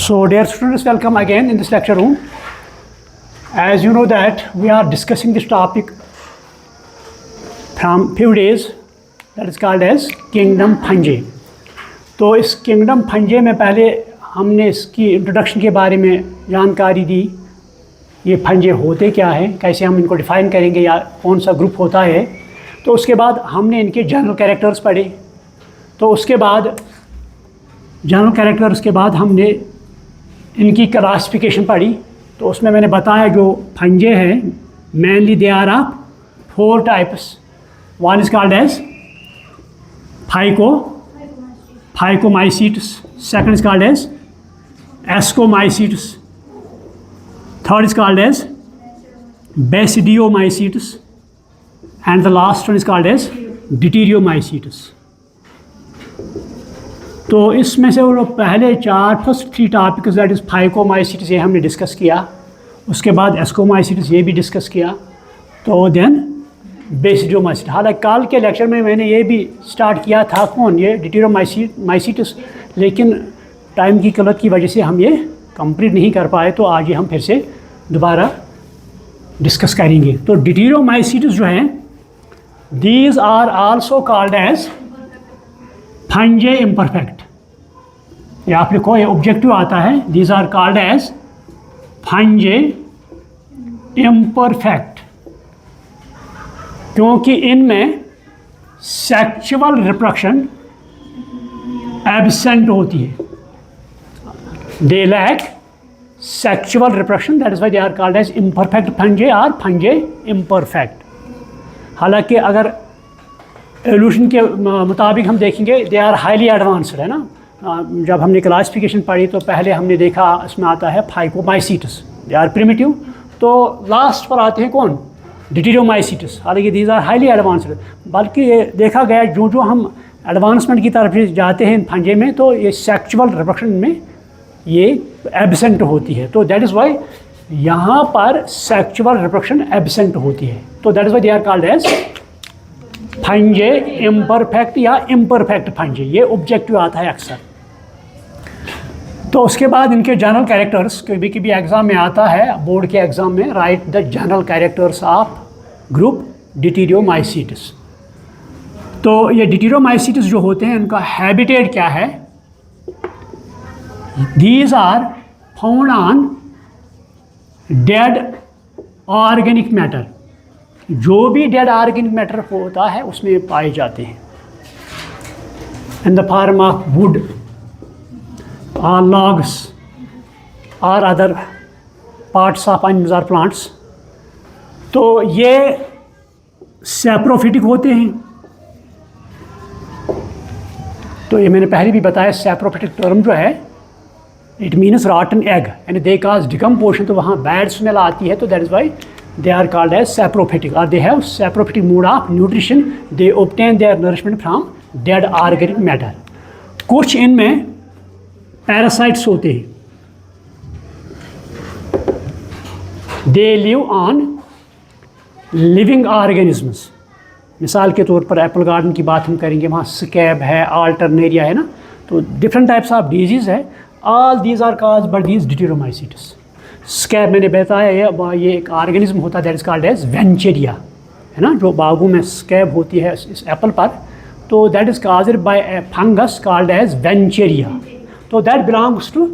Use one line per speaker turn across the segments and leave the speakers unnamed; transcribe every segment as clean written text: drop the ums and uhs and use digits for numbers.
So dear students, welcome again in this lecture room. As you know that we are discussing this topic from few days, that is called as Kingdom Fungi. तो इस Kingdom Fungi में पहले हमने इसकी introduction के बारे में जानकारी दी, ये फंजे होते क्या हैं, कैसे हम इनको डिफ़ाइन करेंगे या कौन सा ग्रुप होता है। तो उसके बाद हमने इनके जनरल कैरेक्टर्स पढ़े। तो उसके बाद जनरल कैरेक्टर्स के बाद हमने इनकी क्लासिफिकेशन पढ़ी। तो उसमें मैंने बताया जो फंजे हैं mainly they are of 4 types. One is called as phycomycetes, second is called as ascomycetes, third is called as basidiomycetes and the last one is called as deuteriomycetes. तो इसमें से वो पहले first 3 topics that is phycomycetes ये हमने discuss किया, उसके बाद एस्कोमाइसीट्स ये भी डिस्कस किया, तो देन बेसिडियोमाइसीट्स। हालांकि कल के लेक्चर में मैंने ये भी स्टार्ट किया था ये deuteriomycetes, लेकिन टाइम की किल्लत की वजह से हम ये कंप्लीट नहीं कर पाए। तो आज ये हम फिर से दोबारा डिस्कस करेंगे। तो deuteriomycetes जो हैं these are also called as fungi imperfect। ये आप लिखो, ये ऑब्जेक्टिव आता है, these are called as fungi imperfect, क्योंकि इनमें सेक्सुअल रिप्रोडक्शन एब्सेंट होती है। they lack sexual reproduction, that is why they are called as imperfect fungi or fungi imperfect। हालांकि अगर एवोल्यूशन के मुताबिक हम देखेंगे दे आर हाईली एडवांस्ड, है ना। जब हमने क्लासिफिकेशन पढ़ी तो पहले हमने देखा इसमें आता है फाइकोमाइसीट्स, दे आर प्रिमिटिव। तो लास्ट पर आते हैं कौन, deuteriomycetes। हालांकि दीज आर हाईली एडवांस्ड, बल्कि ये देखा गया जो जो हम एडवांसमेंट की तरफ जाते हैं फंजे में तो ये सेक्सुअल रिप्रोडक्शन में ये एब्सेंट होती है। तो दैट इज़ वाई यहाँ पर सेक्सुअल रिप्रोडक्शन एब्सेंट होती है। तो that is why they are called as fungi imperfect या इम्परफेक्ट फंजे, ये ऑब्जेक्टिव आता है अक्सर। तो उसके बाद इनके जनरल कैरेक्टर्स कभी कभी एग्ज़ाम में आता है, बोर्ड के एग्ज़ाम में, right the general characters of group deuteriomycetes। तो ये deuteriomycetes जो होते हैं इनका हैबिटेट क्या है, these are found on dead organic matter। जो भी डेड ऑर्गेनिक मैटर होता है उसमें पाए जाते हैं, इन द फॉर्म ऑफ वुड और लॉग्स और अदर पार्ट्स ऑफ एनिमल्स और प्लांट्स। तो ये सैप्रोफिटिक होते हैं। तो ये मैंने पहले भी बताया, सैप्रोफिटिक टर्म जो है it means rotten egg and they cause decomposition. तो वहाँ बैड स्मेल आती है, तो that is why they are called as saprophytic और they have saprophytic mode of nutrition, they obtain their nourishment from dead organic matter. कुछ इनमें parasites होते हैं, they live on living organisms. मिसाल के तौर पर एप्पल गार्डन की बात हम करेंगे, वहाँ स्कैब है, अल्टरनेरिया है ना। तो डिफरेंट टाइप्स ऑफ डिजीज़ है, all these are cause but these deuteriomycetes। Scab मैंने बताया ये एक ऑर्गेनिज्म होता है that is called as Venturia, है ना, जो बागों में स्कैब होती है इस एप्पल पर। तो that is caused by a fungus called as Venturia. तो that belongs to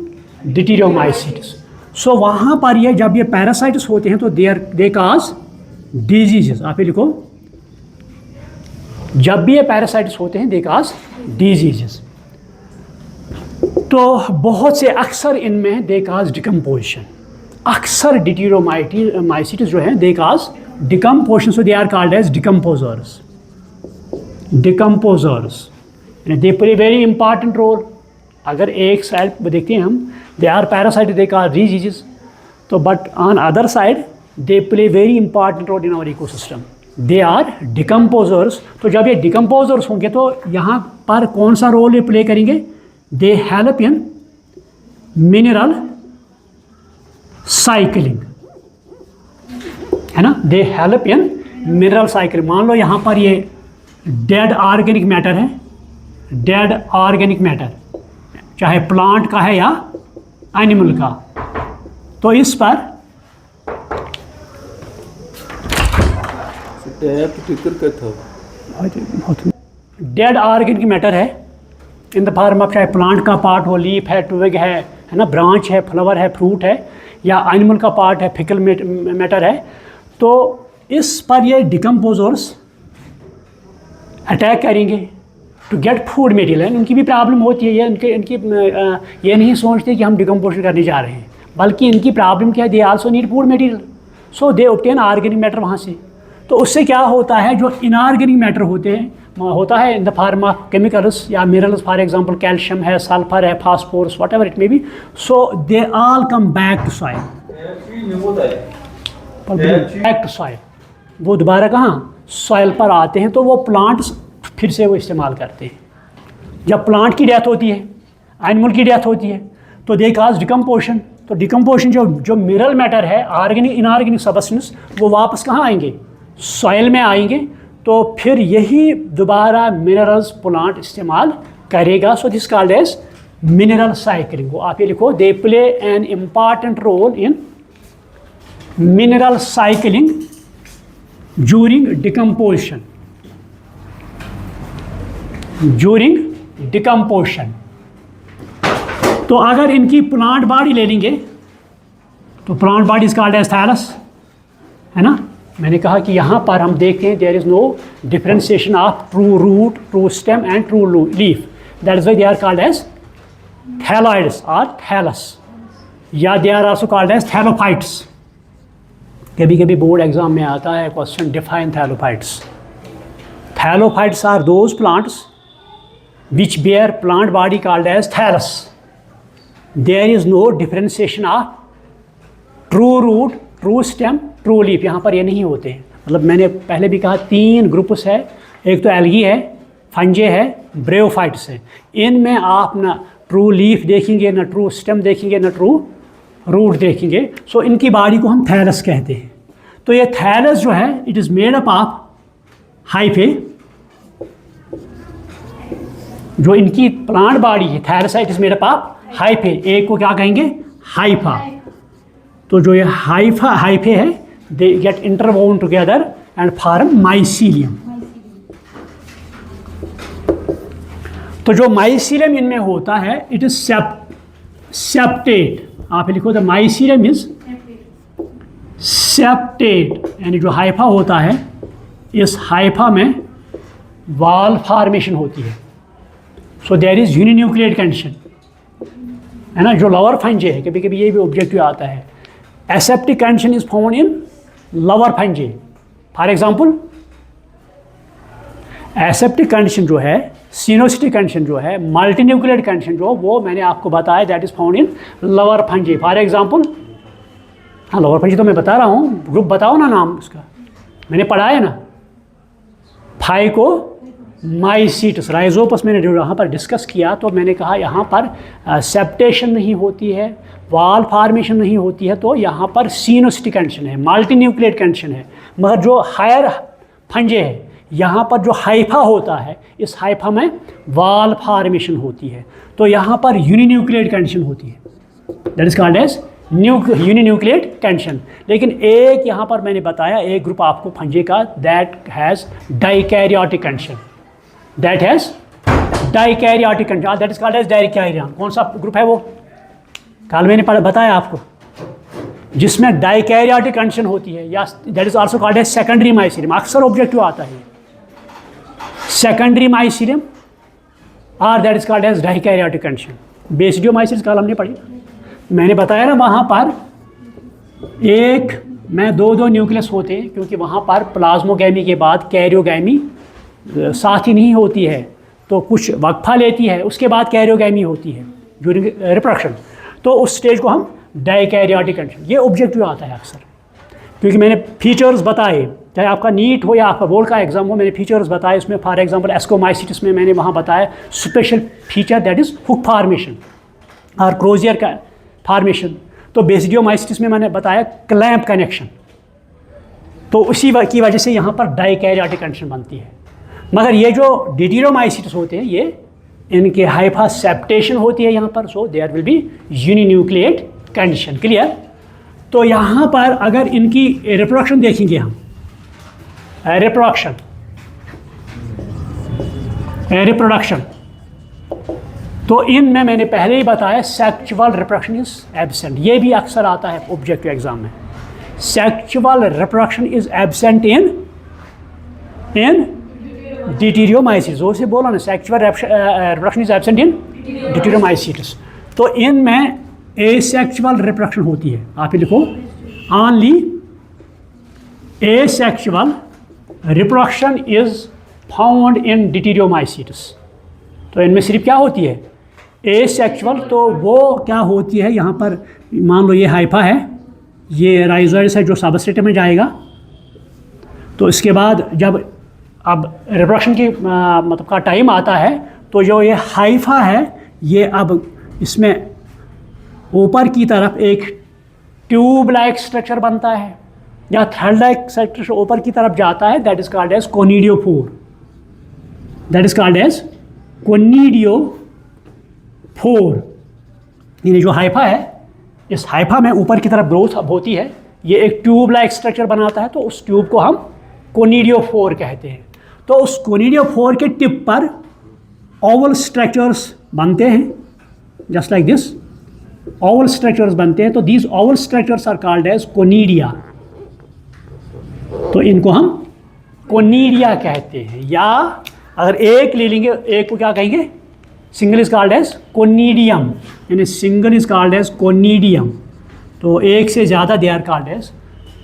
deuteriomycetes। So वहाँ पर ये जब ये पैरासाइट्स होते हैं तो दे काज डिजीजेस। आप ये लिखो, जब भी ये पैरासाइट्स होते हैं दे काज डिजीजेस। तो बहुत से अक्सर इनमें दे काज डिकम्पोजिशन, अक्सर deuteriomycetes जो हैं they cause decomposition. So they are called as decomposers they play very important role. अगर एक साइड देखते हैं हम, they are parasite, they cause diseases, तो but on other side they play very important role in our ecosystem, they are decomposers. तो जब ये decomposers होंगे तो यहाँ पर कौन सा रोल ये प्ले करेंगे, दे हेल्प इन मिनरल साइकिलिंग, है ना, दे हेल्प इन मिनरल साइकिलिंग। मान लो यहाँ पर ये डेड ऑर्गेनिक मैटर है, डेड ऑर्गेनिक मैटर चाहे प्लांट का है या एनिमल का। तो इस पर डेड ऑर्गेनिक मैटर है इन द फॉर्म ऑफ, चाहे प्लांट का पार्ट हो, लीफ है, ट्विग है ना, ब्रांच है, फ्लावर है, फ्रूट है, या एनिमल का पार्ट है, फिकल मैटर है। तो इस पर ये डिकम्पोजर्स अटैक करेंगे टू गेट फूड मटेरियल। उनकी भी प्रॉब्लम होती है, ये इनकी ये नहीं सोचते कि हम डिकम्पोजिशन करने जा रहे हैं, बल्कि इनकी प्रॉब्लम क्या है, they also need food material, so they obtain organic matter वहाँ से। तो उससे क्या होता है, जो इनऑर्गेनिक मैटर होता है in the form of chemicals या मिनरल्स, फॉर एग्जांपल कैल्शियम है, सल्फर है, phosphorus, whatever it may be, so they all come back to soil, back to soil. वो दोबारा कहाँ, सॉइल पर आते हैं। तो वो प्लांट्स फिर से वो इस्तेमाल करते हैं। जब प्लांट की डेथ होती है, एनिमल की डेथ होती है, तो दे कॉज डिकम्पोजिशन। तो डिकम्पोजिशन जो मिनरल मैटर है, ऑर्गेनिक इनऑर्गेनिक सब्सटेंस, वो वापस कहाँ आएंगे, सॉइल में आएंगे। तो फिर यही दोबारा मिनरल्स प्लांट इस्तेमाल करेगा। So this called as mineral cycling. वो आप ये लिखो, they play an important role in mineral cycling during decomposition. तो अगर इनकी प्लांट बॉडी ले लेंगे, तो plant body is called as thallus, है ना। मैंने कहा कि यहाँ पर हम देखते हैं there is no differentiation of true root, true stem and true leaf, that is why they are called as thalloids और थैलस, या they are also called as thallophytes. कभी कभी बोर्ड एग्जाम में आता है question, define thallophytes. Thallophytes are those plants which bear plant body called as thallus. There is no differentiation of true root, true stem, true leaf. यहाँ पर ये नहीं होते हैं। मतलब मैंने पहले भी कहा 3 ग्रुप्स है, एक तो एल्गी है, फंजे है, ब्रेयोफाइट्स है। इनमें आप ना ट्रू लीफ देखेंगे, ना ट्रू स्टेम देखेंगे, ना ट्रू रूट देखेंगे। सो इनकी बॉडी को हम थैलस कहते हैं। तो ये थैलस जो है, it is made up of hyphae. जो इनकी प्लांट बॉडी है thallus, it is made up of hyphae. एक को क्या कहेंगे, हाइफा। तो जो ये हाइफे है, they get interwoven together and form mycelium. तो जो माइसीलियम इनमें होता है, इट इज सेप्टेट। आप लिखो, द माइसीलियम इज सेप्टेट। यानी जो हाइफा होता है, इस हाइफा में वॉल फॉर्मेशन होती है। सो देयर इज यूनिन्यूक्लियेट कंडीशन, है ना। जो लवर फंजे है, कभी कभी ये भी ऑब्जेक्टिव आता है, aseptic condition is found in lover फंजे। For example, aseptic condition जो है, सिनोसिटिक कंडीशन जो है, मल्टीन्यूक्लियेट कंडीशन जो, वो मैंने आपको बताया, that is found in lover फंजे। For example, हाँ लवर फंजे तो मैं बता रहा हूँ, ग्रुप बताओ ना नाम उसका, मैंने पढ़ा है ना। फाइको माइसीटस, राइजोपस मैंने जो यहाँ पर डिस्कस किया, तो मैंने कहा यहाँ पर सेप्टेशन नहीं होती है, वाल फॉर्मेशन नहीं होती है, तो यहाँ पर सीनोसिटिक कंडीशन है, मल्टीन्यूक्लियेट कंडीशन है। मगर जो हायर फंजे है, यहाँ पर जो हाइफा होता है, इस हाइफा में वाल फॉर्मेशन होती है। तो यहाँ पर यूनिन्यूक्लियेट कंडीशन होती है, that is called as uninucleate condition. लेकिन एक यहाँ पर मैंने बताया, एक ग्रुप आपको फंजे का, that has dikaryotic condition, that has dikaryotic condition, that is called as dikaryon. कौन सा ग्रुप है वो, कल मैंने बताया आपको, जिसमें डाइकैरियोटिक कंडीशन होती है, या that is also called as secondary mycelium. अक्सर ऑब्जेक्टिव आता है सेकेंडरी माइसीलियम, और that is called as dikaryotic condition. Basidio mycelium कल हमने पढ़ी, मैंने बताया ना, वहाँ पर एक में दो न्यूक्लियस होते हैं, क्योंकि वहाँ पर प्लाज्मोगैमी के बाद कैरियोगैमी साथ ही नहीं होती है, तो कुछ वक्फा लेती है, उसके बाद कैरियोगैमी होती है ड्यूरिंग रिप्रोडक्शन। तो उस स्टेज को हम डाइकैरियोटिक कंडीशन, ये ऑब्जेक्टिव आता है अक्सर, क्योंकि मैंने फीचर्स बताए, चाहे आपका नीट हो या आपका बोर्ड का एग्जाम हो, मैंने फीचर्स बताए उसमें। फॉर एग्जांपल एस्कोमाइसिटिस में मैंने वहाँ बताया special feature, that is hook formation और क्रोजियर का फॉर्मेशन। तो बेसिडियोमाइसिटिस में मैंने बताया क्लैंप कनेक्शन। तो उसी की वजह से यहाँ पर डाइकैरियोटिक कंडीशन बनती है। मगर ये जो डिडियोमाइसिटिस होते हैं, ये इनके हाइफा सेप्टेशन होती है यहाँ पर, so there will be uninucleate condition. Clear? तो यहाँ पर अगर इनकी रिप्रोडक्शन देखेंगे हम, रिप्रोडक्शन तो इनमें मैंने पहले ही बताया सेक्चुअल रिप्रोडक्शन इज एब्सेंट। ये भी अक्सर आता है ऑब्जेक्टिव एग्जाम में, sexual reproduction is absent in deuteromycetes. जोर से बोला ना, sexual reproduction is absent in deuteromycetes. तो इनमें एसेक्चुअल रिप्रोडक्शन होती है। आप ही लिखो, only asexual reproduction is found in deuteromycetes. तो इनमें सिर्फ क्या होती है? एसेक्चुअल। तो वो क्या होती है, यहाँ पर मान लो ये हाइफा है, ये राइजोइड्स है जो सबस्ट्रेटम में जाएगा। तो इसके बाद जब अब रिप्रोडक्शन की मतलब का टाइम आता है, तो जो ये हाइफा है ये अब इसमें ऊपर की तरफ एक ट्यूब लाइक स्ट्रक्चर बनता है या थ्रेड लाइक स्ट्रक्चर ऊपर की तरफ जाता है, that is called as conidiophore. That is called as conidiophore. यानी जो हाइफा है, इस हाइफा में ऊपर की तरफ ग्रोथ होती है, ये एक ट्यूब लाइक स्ट्रक्चर बनाता है, तो उस ट्यूब को हम कोनिडियोफोर कहते हैं। तो उस कोनिडियोफोर के टिप पर ओवल स्ट्रक्चर्स बनते हैं, just like this oval structures बनते हैं। तो these oval structures are called as conidia. तो इनको हम कोनिडिया कहते हैं। या अगर एक ले लेंगे, एक को क्या कहेंगे? Single is called as conidium, यानी single is called as conidium. तो एक से ज़्यादा they are called as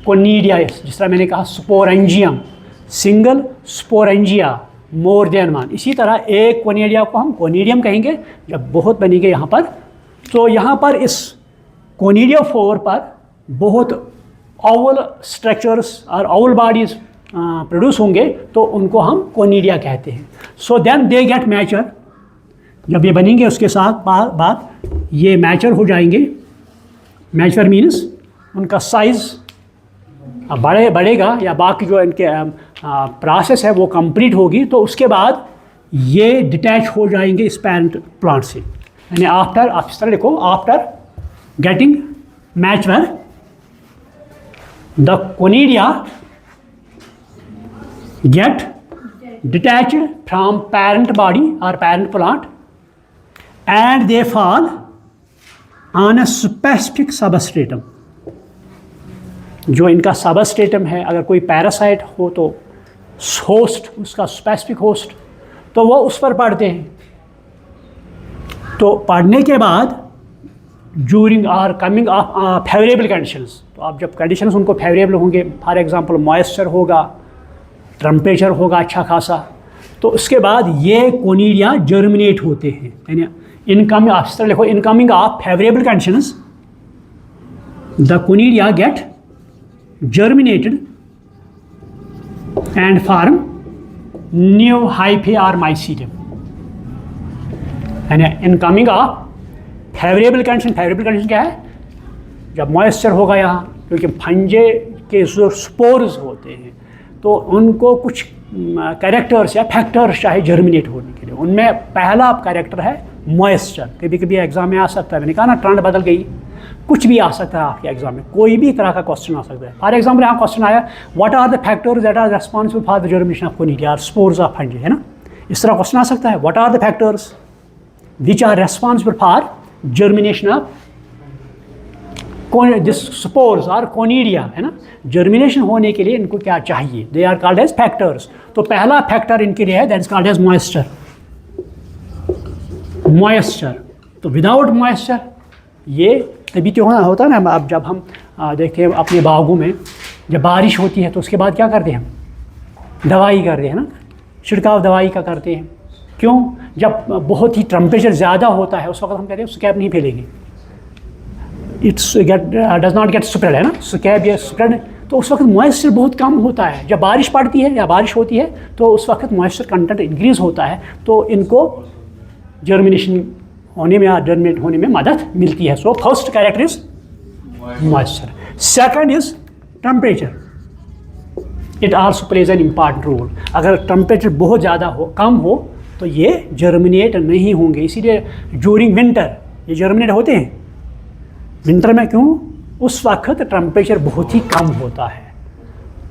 conidia. जिस तरह मैंने कहा sporangium, single sporangia, more than one. इसी तरह एक कोनिडिया को हम कोनिडियम कहेंगे जब बहुत बनेंगे यहाँ पर। तो यहाँ पर इस कोनिडियोफोर पर बहुत ओवल स्ट्रक्चर्स और ओवल बॉडीज प्रोड्यूस होंगे, तो उनको हम कोनिडिया कहते हैं। So then they get mature. जब ये बनेंगे उसके साथ बाद ये मैचर हो जाएंगे। मैचर मीन्स उनका साइज़ बढ़ेगा या बाकी जो इनके प्रोसेस है वो कंप्लीट होगी, तो उसके बाद ये डिटैच हो जाएंगे इस पेरेंट प्लांट से। यानी आफ्टर, आप इस तरह लिखो, after getting mature the conidia get detached from parent body or parent plant and they fall on a specific substratum। जो इनका सबस्ट्रेटम है, अगर कोई पैरासाइट हो तो होस्ट, उसका स्पेसिफिक होस्ट, तो वो उस पर पढ़ते हैं। तो पढ़ने के बाद during or coming of favourable conditions, तो आप जब कंडीशंस उनको फेवरेबल होंगे, फॉर एग्जांपल मॉइस्चर होगा, टेम्परेचर होगा अच्छा खासा, तो उसके बाद ये कोनिडिया जर्मिनेट होते हैं। यानी इनकमिंग, आप इस तरह लिखो, incoming of favourable conditions the conidia get germinated and form new hyphae और माइसीडियम। यानी इनकमिंग ऑफ फेवरेबल कंडीशन क्या है? जब मॉइस्चर होगा यहाँ, क्योंकि फंजे के जो स्पोर्स होते हैं तो उनको कुछ कैरेक्टर्स या फैक्टर्स चाहिए जर्मिनेट होने के लिए। उनमें पहला कैरेक्टर है मॉइस्चर। कभी कभी एग्जाम में आ सकता है, मैंने कहा ना ट्रेंड बदल गई, कुछ भी आ सकता है आपके एग्जाम में, कोई भी तरह का क्वेश्चन आ सकता है। फॉर एग्जाम्पल यहाँ क्वेश्चन आया, what are the factors that are responsible for the germination of conidia और स्पोर्स ऑफ फंजी, है ना, इस तरह क्वेश्चन आ सकता है। What are the factors which are responsible for germination of spores और कोनिडिया, है ना, जर्मिनेशन होने के लिए इनको क्या चाहिए? They are called as factors. तो पहला फैक्टर इनके लिए है, that is called as moisture. Moisture, तो विदाउट मॉइस्चर ये तभी तो होता है ना। अब जब हम देखते हैं अपने बागों में, जब बारिश होती है तो उसके बाद क्या करते हैं हम? दवाई करते हैं ना, छिड़काव दवाई का करते हैं। क्यों? जब बहुत ही टेम्परेचर ज़्यादा होता है उस वक्त हम कहते हैं स्कैब नहीं फैलेगी, it's does not gate spread, है ना, स्कैब या स्प्रेड। तो उस वक्त मॉइस्चर बहुत कम होता है। जब बारिश पड़ती है या बारिश होती है तो उस वक्त मॉइस्चर कंटेंट इंक्रीज़ होता है, तो इनको जर्मिनेशन होने में या जर्मिनेट होने में मदद मिलती है। So first character is moisture. Second is temperature, it also plays an important role. अगर टेम्परेचर बहुत ज़्यादा हो, कम हो, तो ये जर्मिनेट नहीं होंगे। इसीलिए ड्यूरिंग विंटर ये जर्मिनेट होते हैं। विंटर में क्यों? उस वक्त टेम्परेचर बहुत ही कम होता है,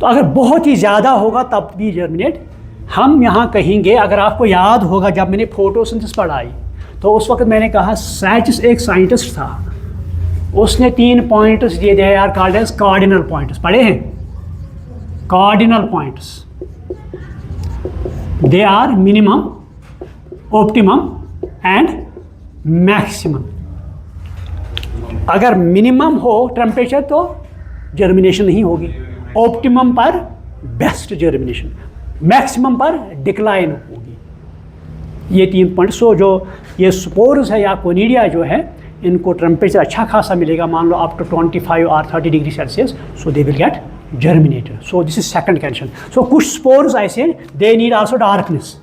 तो अगर बहुत ही ज़्यादा होगा तब भी जर्मिनेट हम यहाँ कहेंगे। अगर आपको याद होगा जब मैंने फोटोसिंथेसिस पढ़ाई तो उस वक्त मैंने कहा सैचिस एक साइंटिस्ट था, उसने 3 पॉइंट्स दिए थे, are called as cardinal points. पढ़े हैं? Cardinal points, they are minimum, optimum and maximum. अगर मिनिमम हो टेम्परेचर तो जर्मिनेशन नहीं होगी, ऑप्टिमम पर बेस्ट जर्मिनेशन, मैक्सिमम पर डिक्लाइन होगी। ये 3 पॉइंट। सो जो ये स्पोर्स है या कोनिडिया जो है, इनको टेम्परेचर अच्छा खासा मिलेगा, मान लो अप टू 25 और 30 degree Celsius, so they will get germinated. So this is second condition. So कुछ स्पोर्स ऐसे they need also darkness,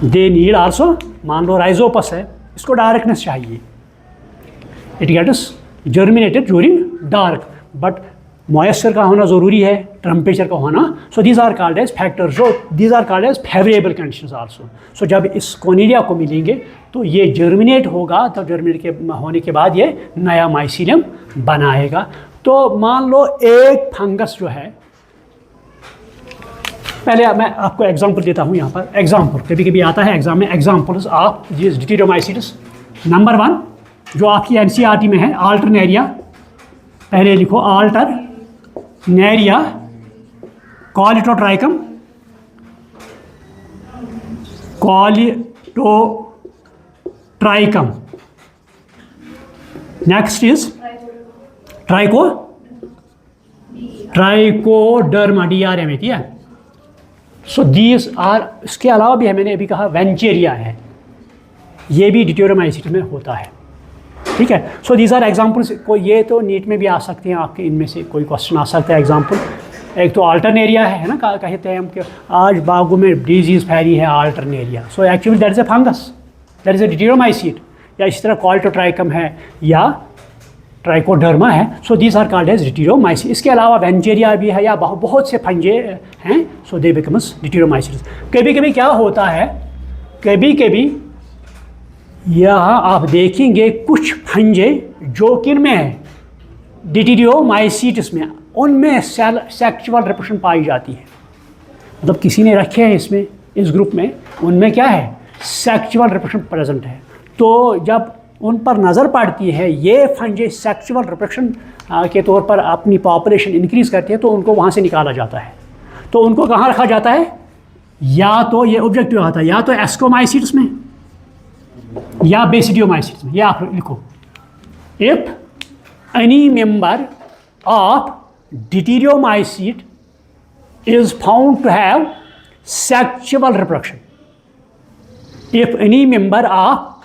they need also, मान लो राइजोपस है, इसको डार्कनेस चाहिए, it gets germinated during dark, but moisture का होना ज़रूरी है, टेम्परेचर का होना। So these are called as factors, जो these are called as favourable conditions also. So जब इस कोनिडिया को मिलेंगे तो ये जर्मिनेट होगा, तो जर्मिनेट के होने के बाद ये नया माइसीलियम बनाएगा। तो मान लो एक फंगस जो है, पहले मैं आपको एग्जांपल देता हूँ यहाँ पर। एग्जांपल कभी कभी आता है एग्जाम में, एग्जांपल्स ऑफ दिस डिटिरोमाइसीट्स। नंबर 1 जो आपकी एनसीईआरटी में है, अल्टरनेरिया। पहले लिखो Alternaria कॉलिटोट्राइकम, कॉलिटोट्राइकम। Next is trichoderma, DRMA थी है। सो दीज आर, इसके अलावा भी है, मैंने अभी कहा वेंचेरिया है, ये भी डिटिरोमाइसीट्स में होता है, ठीक है। So these are examples. कोई ये तो नीट में भी आ सकते हैं आपके, इनमें से कोई क्वेश्चन आ सकता है एग्जाम्पल। एक तो अल्टरनेरिया है ना, कहते हैं हम कि आज बागों में डिजीज़ फैली है Alternaria. So actually that is a fungus, that is a deuteromycete. या इसी तरह कॉलिटोट्राइकम है या ट्राइकोडर्मा है। So these are called as deuteromycete. इसके अलावा वेंचेरिया भी है या बहुत से फंजे हैं, सो दे बिकम्स डिटिरोमाइसीट्स। कभी कभी क्या होता है, कभी कभी यहाँ आप देखेंगे कुछ फंजे जो किन में है, डिटिरोमाइसीट्स में, उनमें सेक्सुअल रिप्रोडक्शन पाई जाती है। मतलब किसी ने रखे हैं इसमें, इस ग्रुप में, उनमें क्या है, सेक्सुअल रिप्रोडक्शन प्रेजेंट है। तो जब उन पर नज़र पड़ती है, ये फंजे सेक्सुअल रिप्रोडक्शन के तौर पर अपनी पॉपुलेशन इंक्रीज़ करती है, तो उनको वहाँ से निकाला जाता है। तो उनको कहाँ रखा जाता है, या तो ये ऑब्जेक्टिव आता है, या तो एस्कोमाइसीट्स में या बेसिडियोमाइसीट्स में। ये आप लिखो, if any member of deuteromycete is found to have sexual reproduction. If any member of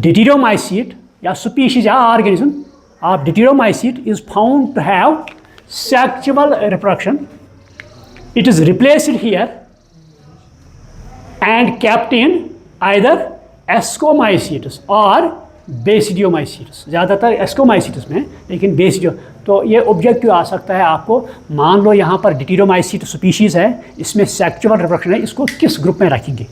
Dityriomycete या species या organism of Dityriomycete is found to have sexual reproduction, it is replaced here and kept in either Ascomycetes or Basidiomycetes। ज़्यादातर ascomycetes में, लेकिन basidio. तो ये objective आ सकता है आपको, मान लो यहाँ पर डिटिरोमाइसीट स्पीशीज़ है, इसमें सेक्सुअल रिप्रोडक्शन है, इसको किस ग्रुप में रखेंगे।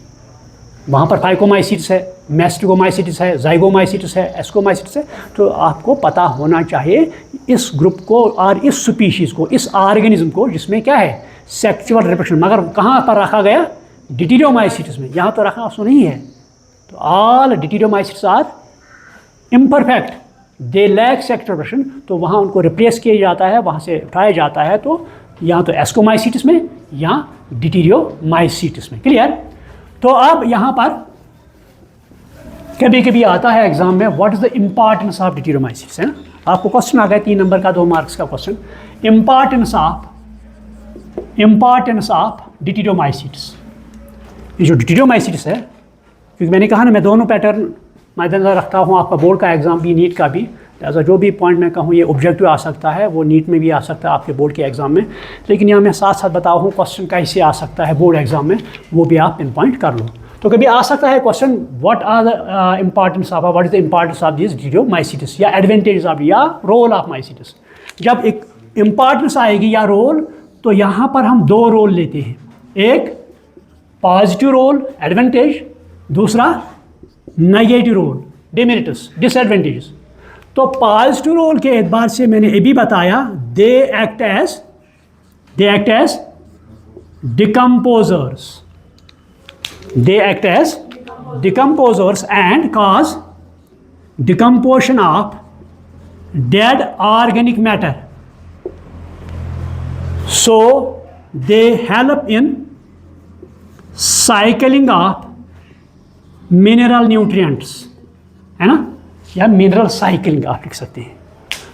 वहाँ पर फाइकोमाइसीट्स है, मेस्टिगोमाइसीट्स है, जाइगोमाइसीट्स है, एस्कोमाइसीट्स है। तो आपको पता होना चाहिए इस ग्रुप को और इस स्पीशीज़ को, इस ऑर्गेनिज्म को जिसमें क्या है, सेक्सुअल रिप्रोडक्शन। मगर कहाँ पर रखा गया, डिटिरोमाइसीट्स में। यहाँ तो रखा सो नहीं है। तो all deuteromycetes are imperfect, they lack sexual reproduction. तो वहाँ उनको रिप्लेस किया जाता है, वहाँ से उठाया जाता है। तो या तो एस्कोमाइसीट्स में या डिटिरोमाइसीट्स में। क्लियर। तो अब यहाँ पर कभी कभी आता है एग्जाम में, what is the importance of deuteromycetes, है ना। आपको क्वेश्चन आ गया 3 नंबर का, 2 मार्क्स का क्वेश्चन, इम्पॉर्टेंस ऑफ डिटिरोमाइसीट्स। ये जो डिटिरोमाइसीट्स है, क्योंकि मैंने कहा ना मैं दोनों पैटर्न मद्देनजर रखता हूँ, आपका बोर्ड का एग्ज़ाम भी, नीट का भी। लिहाजा जो भी पॉइंट मैं कहूँ, ये ऑब्जेक्टिव आ सकता है, वो नीट में भी आ सकता है आपके बोर्ड के एग्ज़ाम में। लेकिन यहाँ मैं साथ साथ बताऊँ हूँ क्वेश्चन कैसे आ सकता है बोर्ड एग्ज़ाम में, वो भी आप पिन पॉइंट कर लो। तो कभी आ सकता है question, what are the importance of, what is the importance of this deuteromycetes, या एडवांटेज ऑफ, या रोल ऑफ माइसीट्स। जब एक इम्पॉर्टेंस आएगी या रोल, तो यहाँ पर हम दो रोल लेते हैं, एक पॉजिटिव रोल एडवांटेज, दूसरा नेगेटिव रोल डिमेरिट्स डिसएडवांटेजेस। तो पॉजिटिव रोल के एतबार से मैंने ये भी बताया, they act as decomposers, they act as decomposers and cause decomposition of dead organic matter, so they help in cycling of mineral nutrients, है ना, या मिनरल साइकिलिंग आप लिख सकते हैं।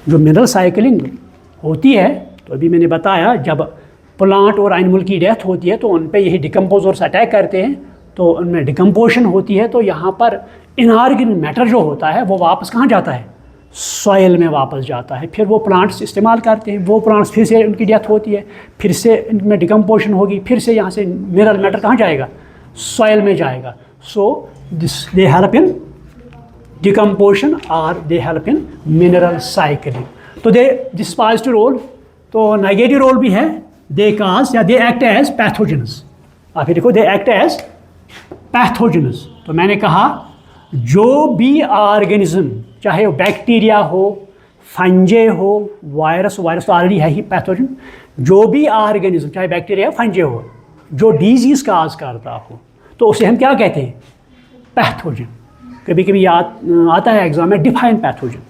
जो मिनरल साइकिलिंग होती है, तो अभी मैंने बताया जब प्लांट और एनिमल की डेथ होती है तो उन पे यही डिकम्पोजर्स अटैक करते हैं, तो उनमें डिकम्पोजिशन होती है, तो यहाँ पर इनऑर्गेनिक मैटर जो होता है वो वापस कहाँ जाता है, सॉइल में वापस जाता है। फिर वो प्लांट्स इस्तेमाल करते हैं, वो प्लांट्स फिर से उनकी डेथ होती है, फिर से इनमें डिकम्पोजिशन होगी, फिर से यहाँ से मिनरल मैटर कहाँ जाएगा, सॉइल में जाएगा। So this they help in decomposition और they help in mineral cycling. तो दे दिस पॉजिटिव रोल। तो नेगेटिव रोल भी है, दे काज या दे एक्ट एज पैथोजेनस। आप ये देखो, दे एक्ट एज पैथोजेनस। तो मैंने कहा जो भी ऑर्गेनिज्म, चाहे वो बैक्टीरिया हो, फंजे हो, वायरस तो ऑलरेडी है ही पैथोजन, जो भी ऑर्गेनिज्म चाहे बैक्टीरिया फंजे हो जो डिजीज़ काज करता हो, तो उसे हम क्या कहते हैं, पैथोजन। कभी कभी आता है एग्जाम में डिफाइन पैथोजन,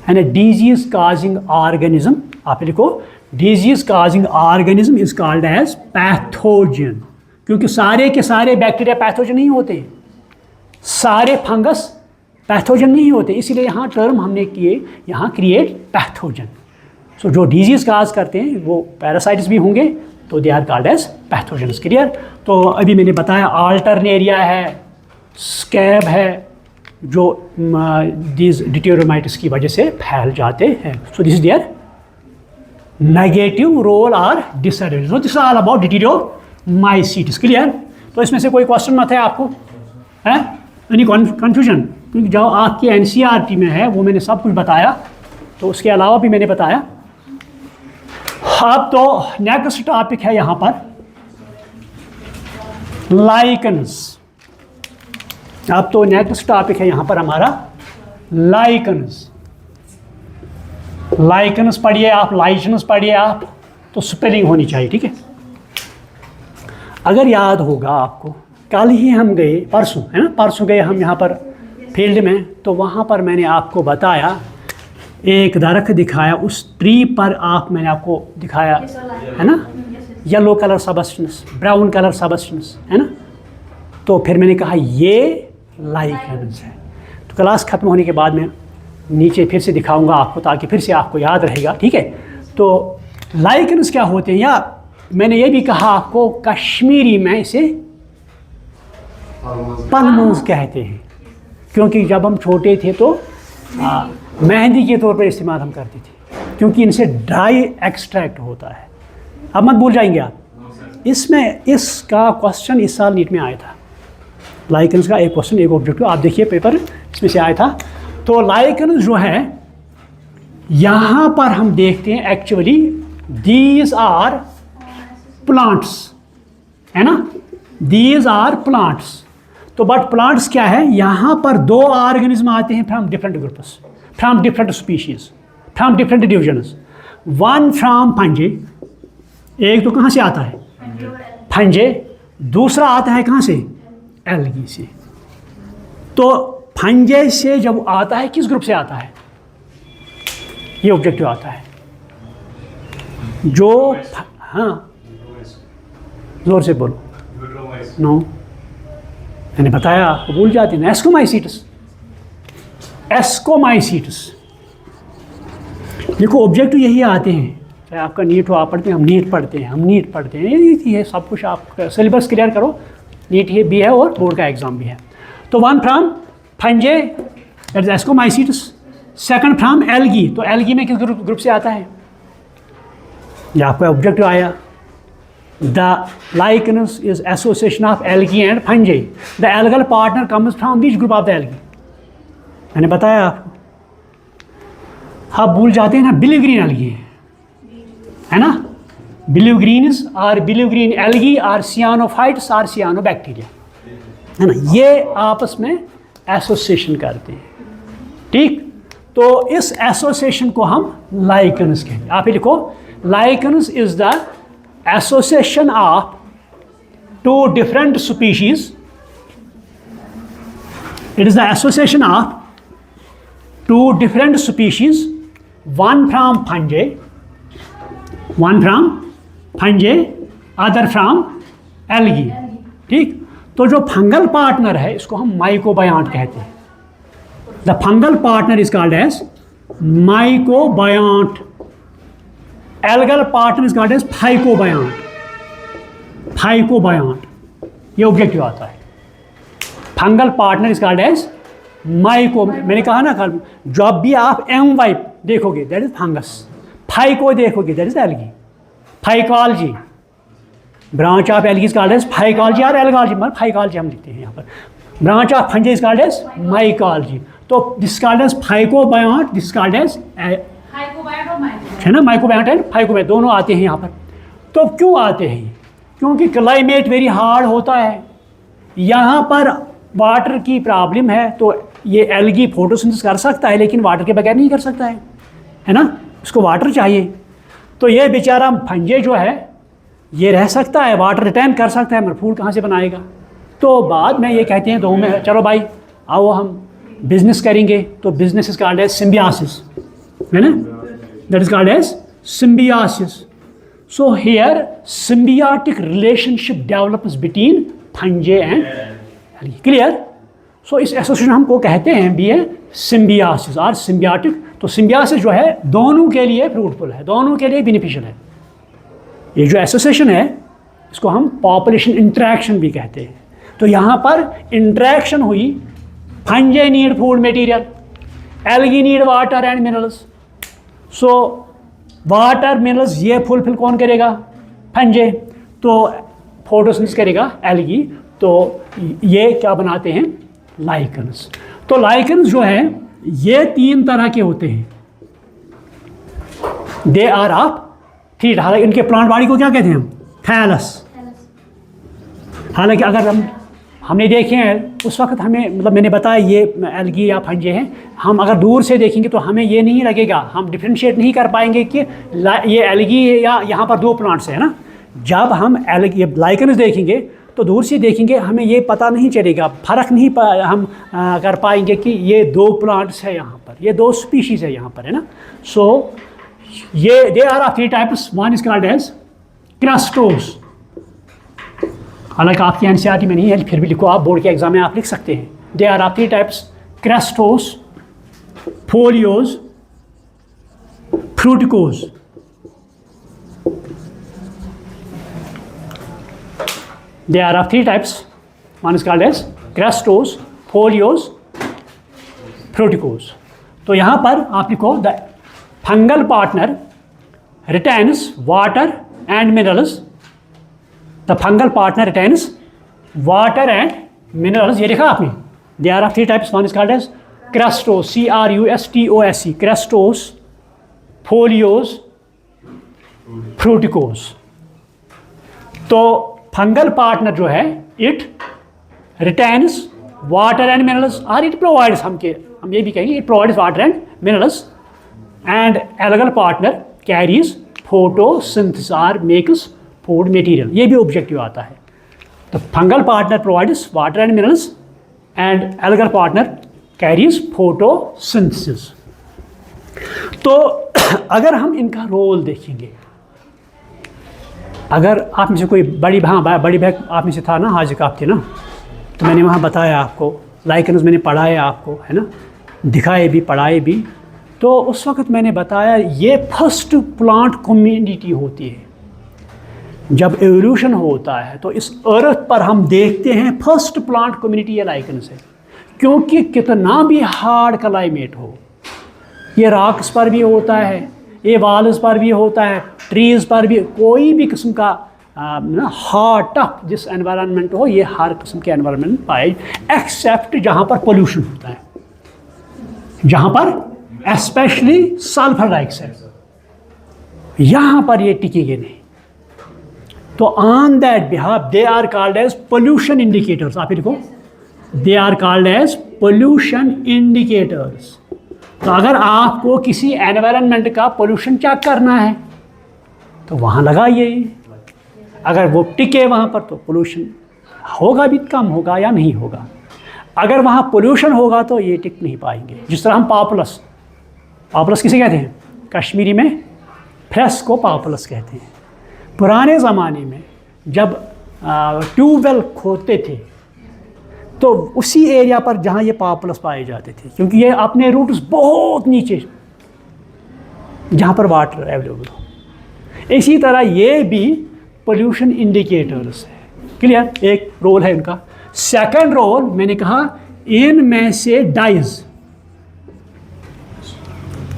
है ना, डिजीज़ काजिंग ऑर्गेनिज्म। आप लिखो, disease causing organism is called as pathogen, क्योंकि सारे के सारे बैक्टीरिया पैथोजन नहीं होते, सारे फंगस पैथोजन नहीं होते, इसीलिए यहाँ टर्म हमने किए, यहाँ क्रिएट पैथोजन। सो जो डिजीज़ काज करते हैं वो पैरासाइट्स भी होंगे, तो they are called as pathogens. Clear. तो अभी मैंने बताया अल्टरनेरिया है, स्कैब है, जो दीज डिटेरोमाइटिस की वजह से फैल जाते हैं। So this is their negative role और disadvantage. So this all about deuteromycetes. Clear. तो इसमें से कोई क्वेश्चन मत है आपको, है एनी कन्फ्यूजन? क्योंकि जो आपकी एनसीईआरटी में है वो मैंने सब कुछ बताया, तो उसके अलावा भी मैंने बताया। अब तो नेक्स्ट टॉपिक है यहाँ पर लाइकन्स। अब तो नेक्स्ट टॉपिक है यहाँ पर हमारा लाइकन्स। लाइकन्स पढ़िए आप, लाइकन्स पढ़िए आप, तो स्पेलिंग होनी चाहिए, ठीक है। अगर याद होगा आपको, कल ही हम गए, परसों है ना, परसों गए हम यहाँ पर फील्ड में, तो वहाँ पर मैंने आपको बताया, एक दरख्त दिखाया, उस ट्री पर मैंने आपको दिखाया, है ना, yellow colour substance, brown colour substance, है ना। तो फिर मैंने कहा ये लाइकन्स है। तो क्लास ख़त्म होने के बाद मैं नीचे फिर से दिखाऊंगा आपको, ताकि फिर से आपको याद रहेगा, ठीक है। तो लाइकन्स क्या होते हैं, या मैंने ये भी कहा आपको, कश्मीरी में इसे पल्मोंस कहते हैं, क्योंकि जब हम छोटे थे तो मेहंदी के तौर पर इस्तेमाल हम करते थे, क्योंकि इनसे ड्राई एक्सट्रैक्ट होता है। अब मत भूल जाएंगे आप। इसमें इसका क्वेश्चन इस साल नीट में आया था, लाइकन्स का एक क्वेश्चन, एक ऑब्जेक्टिव, आप देखिए पेपर इसमें से आया था। तो लाइकन्स जो है, यहाँ पर हम देखते हैं एक्चुअली दीज आर प्लांट्स, है ना, दीज आर प्लांट्स। तो बट प्लांट्स क्या है, यहाँ पर दो ऑर्गेनिज्म आते हैं from different groups, from different species, from different divisions. One from फंजे, एक तो कहाँ से आता है, फंजे, दूसरा आता है कहाँ से, एल्गी से। तो फंजे से जब आता है, किस ग्रुप से आता है, ये ऑब्जेक्टिव आता है, जो, हाँ जोर से बोलो, नो, मैंने बताया आपको, भूल जाती है, एस्कोमाइसीटस, एस्कोमाइसीटस। देखो ऑब्जेक्टिव यही आते हैं, चाहे आपका नीट हो, आप पढ़ते हैं, हम नीट पढ़ते हैं, हम नीट पढ़ते हैं, ये है सब कुछ। आप सिलेबस क्लियर करो, नीट ये भी है और बोर्ड का एग्जाम भी है। तो one from fungi, that is ascomycetes. Second from algae, तो एल्गी में किस ग्रुप से आता है, ये आपका ऑब्जेक्टिव आया। The lichens is association of algae and fungi. The algal partner comes from which group of the algae? मैंने बताया आपको। आप भूल जाते हैं ना, बिलीग्रीन algae है ना, ब्लू ग्रीन्स और ब्लू ग्रीन एल्गी और सियानोफाइट्स और सियानोबैक्टीरिया, है ना, ये आपस में एसोसिएशन करते हैं। ठीक, तो इस एसोसिएशन को हम लाइकेंस कहते हैं। आप ये लिखो, lichens is the association of two different species, it is the association of two different species, one from fungi, other from algae। ठीक, तो जो फंगल पार्टनर है इसको हम माइकोबायोट कहते हैं। The fungal partner is called as mycobiont, algal partner is called as phycobiont. ये objective आता है। Fungal partner is called as myco, मैंने कहा ना जब भी आप एम वाइप देखोगे दैट इज फंगस, फाइको देखोगे that is algae, phycology, branch of algae is called as phycology और एल्गोलॉजी, मतलब फाइकोलॉजी हम लिखते हैं यहाँ पर। Branch of fungi is called as mycology. तो this called as phycobiont, this called as, है ना, माइकोबायोट एंड फाइकोबायोट दोनों आते हैं यहाँ पर। तो क्यों आते हैं? क्योंकि क्लाइमेट वेरी हार्ड होता है, यहाँ पर वाटर की प्रॉब्लम है, तो ये एल्गी फोटोसिंथेसिस कर सकता है लेकिन वाटर के बगैर नहीं कर सकता है ना, उसको वाटर चाहिए। तो ये बेचारा फंजे जो है ये रह सकता है, वाटर रिटेन कर सकता है, मगर फूड कहाँ से बनाएगा? तो बाद में ये कहते हैं दो में, चलो भाई आओ हम बिजनेस करेंगे। तो business is called as symbiosis, है ना, that is called as symbiosis. So here symbiotic relationship develops between fungi and, clear? So इस एसोसिएशन हमको कहते हैं बी ए सिम्बियोसिस और सिम्बियोटिक। तो सिम्बियोसिस जो है दोनों के लिए फ्रूटफुल है, दोनों के लिए बेनिफिशियल है। ये जो एसोसिएशन है इसको हम पॉपुलेशन इंटरेक्शन भी कहते हैं। तो यहाँ पर इंटरेक्शन हुई, फंजे need food material, algae need water and minerals. So water minerals ये फुलफिल कौन करेगा? फंजे। तो फोटोसिंथेसिस करेगा एल्गी। तो ये क्या बनाते हैं? लाइकेंस। तो लाइकेंस जो है ये तीन तरह के होते हैं, दे आर ऑफ थ्री। हालांकि इनके प्लांट बॉडी को क्या कहते हैं हम? थैलस। हालांकि अगर हमने देखे हैं उस वक्त हमें, मतलब मैंने बताया ये एल्गी या फंजे हैं, हम अगर दूर से देखेंगे तो हमें ये नहीं लगेगा, हम डिफ्रेंशिएट नहीं कर पाएंगे कि ये एल्गी या यहाँ पर दो प्लांट्स है ना। जब हम एल्गी लाइकेंस देखेंगे तो दूर से देखेंगे, हमें ये पता नहीं चलेगा, फ़र्क नहीं हम कर पाएंगे कि ये दो प्लांट्स है यहाँ पर, ये दो स्पीशीज़ है यहाँ पर, है ना। सो ये they are of three types, one is called as crustose. हालांकि आपकी एनसीईआरटी में नहीं है, फिर भी लिखो, आप बोर्ड के एग्जाम में आप लिख सकते हैं। They are of three types, crustose, foliose, fruticose. They are of three types. One is called as crustose, foliose, fruticose. तो यहाँ पर आप लिखो, the fungal partner retains water and minerals. The fungal partner retains water and minerals. ये लिखा आपने। They are of three types. One is called as crustose, CRUSTOS, crustose, foliose, fruticose. तो fungal partner जो है it retains water and minerals और it provides, हम ये भी कहेंगे it provides water and minerals. And algal partner carries photosynthesis और makes food material. ये भी ऑब्जेक्टिव आता है। तो fungal partner provides water and minerals and algal partner carries photosynthesis. तो अगर हम इनका रोल देखेंगे, अगर आप में से कोई बड़ी बहन आप में से था ना, हाजिर आप थे ना, तो मैंने वहाँ बताया आपको, लाइकेंस मैंने पढ़ाए आपको, है ना, दिखाए भी पढ़ाए भी। तो उस वक्त मैंने बताया ये फर्स्ट प्लांट कम्युनिटी होती है। जब एवोल्यूशन होता है तो इस अर्थ पर हम देखते हैं फर्स्ट प्लांट कम्युनिटी ये लाइकेंस है। क्योंकि कितना भी हार्ड क्लाइमेट हो, ये रॉक्स पर भी होता है, ये वाल्स पर भी होता है, ट्रीज़ पर भी, कोई भी किस्म का हार्ड टफ जिस एनवायरनमेंट हो, ये हर किस्म के एनवायरनमेंट पाए, एक्सेप्ट जहाँ पर पोल्यूशन होता है, जहाँ पर स्पेशली सल्फर डाइऑक्साइड, यहाँ पर ये टिकेंगे नहीं। तो on that behalf they are called as pollution indicators. आप ही लिखो, they are called as pollution indicators. तो अगर आपको किसी एनवायरनमेंट का पोल्यूशन चेक करना है तो वहाँ लगाइए, अगर वो टिके वहाँ पर तो पोल्यूशन होगा भी, कम होगा या नहीं होगा। अगर वहाँ पोल्यूशन होगा तो ये टिक नहीं पाएंगे। जिस तरह हम पॉपुलस, पॉपुलस किसे कहते हैं? कश्मीरी में फ्रेस को पॉपुलस कहते हैं। पुराने ज़माने में जब ट्यूबवेल खोदते थे तो उसी एरिया पर जहाँ ये पॉपुलस पाए जाते थे, क्योंकि ये अपने रूट्स बहुत नीचे जहाँ पर वाटर अवेलेबल हो। इसी तरह ये भी पोल्यूशन इंडिकेटर्स है। क्लियर? एक रोल है इनका। सेकंड रोल मैंने कहा, इनमें से डाइज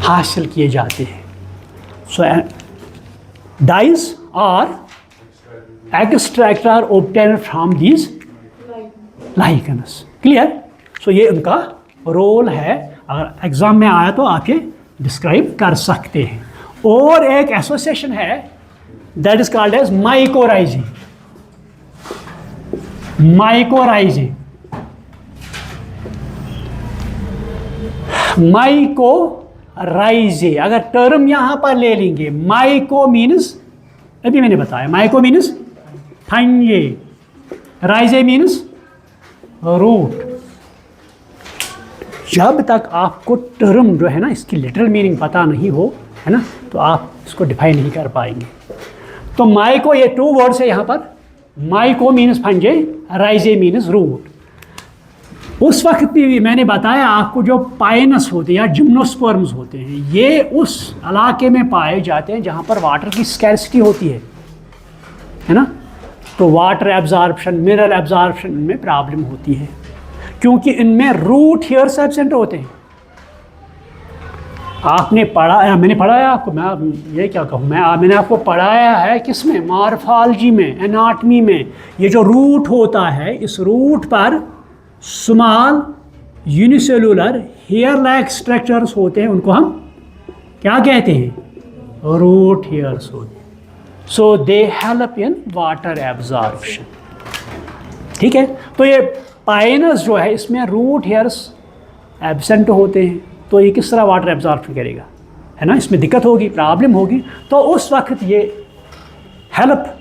हासिल किए जाते हैं। सो डाइज और extract are obtained from these lichens. Clear? So ये उनका रोल है। अगर एग्जाम में आया तो आप ये डिस्क्राइब कर सकते हैं। और एक एसोसिएशन है दैट इज कॉल्ड एज माइकोराइजी। माइकोराइजी, माइकोराइजी अगर टर्म यहां पर ले लेंगे, माइको मीन्स, अभी मैंने बताया, myco means fungi, rhizae means root. जब तक आपको टर्म जो है ना इसकी लिटरल मीनिंग पता नहीं हो, है ना, तो आप इसको डिफाइन नहीं कर पाएंगे। तो माइको, ये टू वर्ड्स है यहाँ पर। Myco means fungi, rhizae means root. उस वक्त भी मैंने बताया आपको, जो पाइनस होते हैं या जिम्नोस्पर्म्स होते हैं, ये उस इलाके में पाए जाते हैं जहाँ पर वाटर की स्कैर्सिटी होती है ना। तो वाटर एब्जॉर्प्शन, मिनरल एब्जॉर्प्शन में प्रॉब्लम होती है, क्योंकि इनमें रूट हेयर्स एब्सेंट होते हैं। आपने पढ़ा, मैंने पढ़ाया आपको, मैं ये क्या कहूँ, मैंने आपको पढ़ाया है किस में? मॉर्फोलॉजी में, एनाटमी में। ये जो रूट होता है, इस रूट पर small unicellular hair like structures होते हैं, उनको हम क्या कहते हैं? रूट हेयर्स होते हैं। So they help in water absorption. ठीक है? तो ये पाइनस जो है, इसमें रूट हेयर्स एब्सेंट होते हैं, तो ये किस तरह वाटर एब्जॉर्प्शन करेगा, है ना? इसमें दिक्कत होगी, प्रॉब्लम होगी। तो उस वक्त ये हेल्प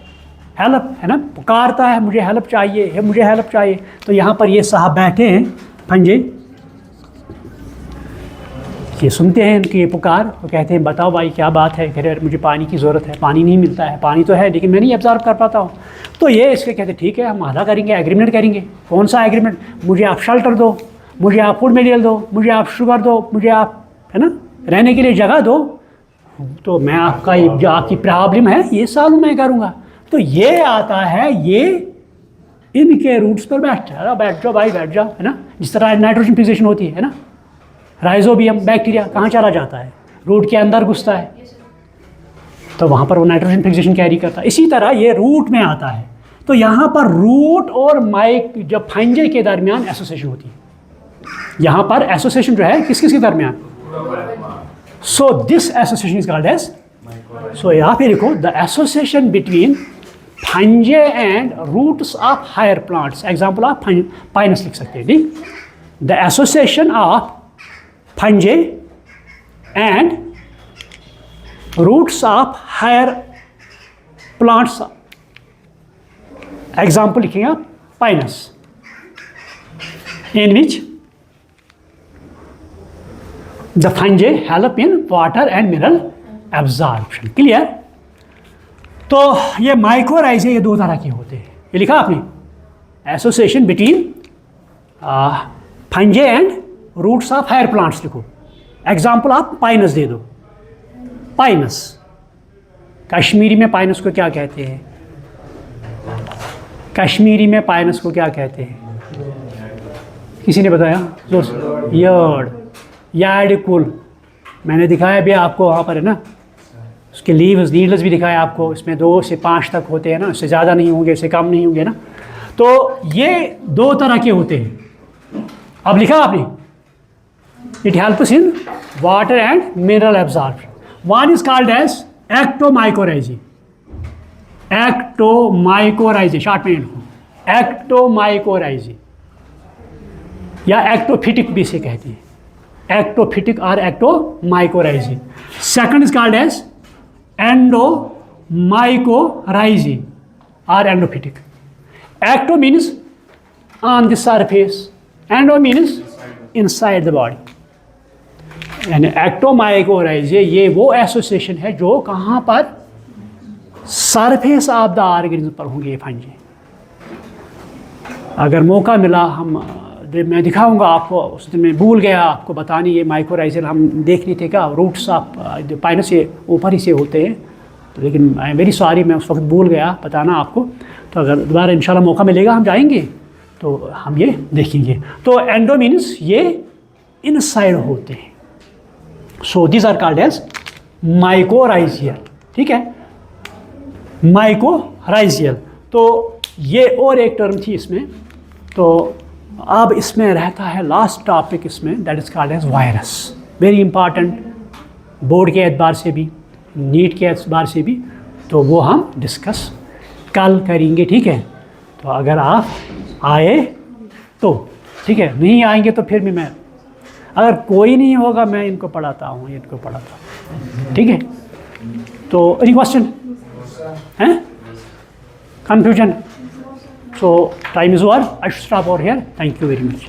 है ना, पुकारता है, मुझे हेल्प चाहिए, मुझे हेल्प चाहिए। तो यहाँ पर ये साहब बैठे हैं फंजे, ये सुनते हैं इनकी ये पुकार, तो कहते हैं बताओ भाई क्या बात है? कह रहे मुझे पानी की ज़रूरत है, पानी नहीं मिलता है, पानी तो है लेकिन मैं नहीं एब्जॉर्ब कर पाता हूँ। तो ये इसके कहते ठीक है, हम आधा करेंगे, एग्रीमेंट करेंगे। कौन सा एग्रीमेंट? मुझे आप शेल्टर दो, मुझे आप फूड मटेरियल दो, मुझे आप शुगर दो, मुझे आप, है ना, रहने के लिए जगह दो, तो मैं आपका जो आपकी प्रॉब्लम है ये सॉल्व मैं करूँगा। तो ये आता है, ये इनके रूट्स पर बैठ जाओ भाई, बैठ जाओ, है ना। जिस तरह नाइट्रोजन फिक्सेशन होती है ना, राइजोबियम बैक्टीरिया कहाँ चला जाता है? रूट के अंदर घुसता है, तो वहाँ पर वो नाइट्रोजन फिक्सेशन कैरी करता है। इसी तरह ये रूट में आता है। तो यहाँ पर रूट और माइक, जब फंजे के दरमियान एसोसिएशन होती है, यहाँ पर एसोसिएशन जो है किस किस के दरमियान? So this association is called as, so यहाँ पे लिखो, the association between fungi and roots of higher plants. Example आप पाइनस लिख सकते हैं, ठीक? The association of fungi and roots of higher plants. Example लिखेंगे आप Pinus, in which the fungi help in water and mineral absorption. Clear? तो ये माइकोराइजे ये दो तरह के होते हैं। ये लिखा आपने, association between fungi and roots of higher plants लिखो। एग्जाम्पल आप पाइनस दे दो। पाइनस, कश्मीरी में पाइनस को क्या कहते हैं? कश्मीरी में पाइनस को क्या कहते हैं? किसी ने बताया? यार्डिकुल मैंने दिखाया भी आपको, वहाँ पर है ना, उसके लीव्स, नीडल्स भी दिखाया आपको। इसमें 2 से 5 तक होते हैं ना, इससे ज़्यादा नहीं होंगे, इससे कम नहीं होंगे ना। तो ये दो तरह के होते हैं। अब लिखा आपने, it helps in water and mineral absorption. One is called as ectomycorrhizae, ectomycorrhizae, short में लिखो, एक्टोमाइकोराइजे या एक्टोफिटिक भी इसे कहते हैं, एक्टोफिटिक और ectomycorrhizae. Second is called as endomycorrhizae और endophytic. Ecto means on the surface, endo means inside the body. यानी एक्टोमाइकोराइजे ये वो एसोसिएशन है जो कहाँ पर, सरफेस ऑफ द ऑर्गेनिज्म पर होंगे ये फंजे। अगर मौका मिला मैं दिखाऊंगा आपको, उस दिन मैं भूल गया आपको बतानी, ये माइकोराइजल हम देख नहीं थे क्या, रूट्स ऑफ पाइनस से ऊपर ही से होते हैं, तो लेकिन आई एम वेरी सॉरी मैं उस वक्त भूल गया बताना आपको। तो अगर दोबारा इंशाल्लाह मौका मिलेगा हम जाएंगे तो हम ये देखेंगे। तो एंडो मीन्स ये इनसाइड होते हैं, so this are called as mycorrhizal. ठीक है, माइकोराइजियल। तो ये और एक टर्म थी इसमें। तो अब इसमें रहता है लास्ट टॉपिक इसमें, that is called as virus. Very important, board के एतबार से भी, नीट के एतबार से भी, तो वो हम डिस्कस कल करेंगे। ठीक है, तो अगर आप आए तो ठीक है, नहीं आएंगे तो फिर भी मैं, अगर कोई नहीं होगा मैं इनको पढ़ाता हूँ, इनको पढ़ाता हूँ। ठीक है, तो एनी क्वेश्चन है, confusion? So time is over. I should stop over here. Thank you very much.